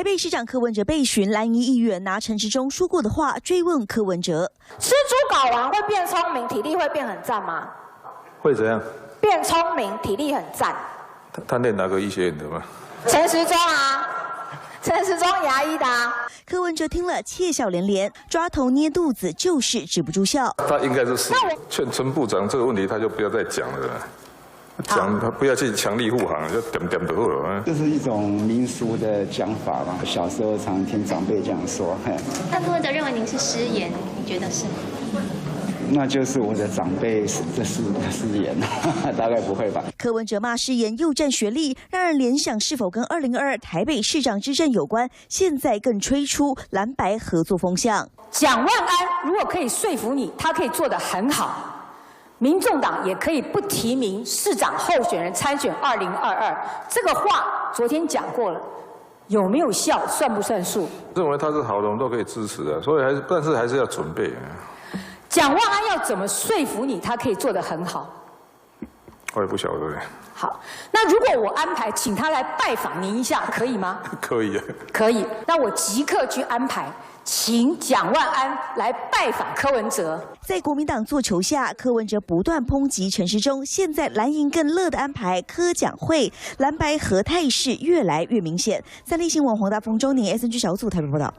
北市长柯文哲被询，蓝营议员拿陈时中说过的话追问柯文哲：吃猪睾丸会变聪明，体力会变很赞吗？会怎样？变聪明，体力很赞。他念哪个医学院的吗？陈时中啊。 陈时中牙医的啊，柯文哲听了窃笑连连，抓头捏肚子就是止不住笑。他应该是劝陈部长这个问题，他就不要再讲了。讲他不要去强力护航，就点点就好了。这是一种民俗的讲法嘛，小时候常听长辈这样说。那柯文哲认为您是失言，你觉得是？那就是我的长辈这是失言，大概不会吧。柯文哲骂失言又占学历，让人联想是否跟2022台北市长之争有关？现在更吹出蓝白合作风向。蒋万安如果可以说服你，他可以做得很好。 民众党也可以不提名市长候选人参选2022，这个话昨天讲过了，有没有效，算不算数？认为他是好的，我们都可以支持的，所以但是还是要准备。蒋万安要怎么说服你，他可以做得很好？我也不晓得。好，那如果我安排请他来拜访您一下，可以吗？可以啊。可以，那我即刻去安排。 请蒋万安来拜访柯文哲。在国民党做球下，柯文哲不断抨击陈时中。现在蓝营更乐的安排柯蒋会，蓝白合态势越来越明显。三立新闻黄大丰、周宁 SNG 小组台北报道。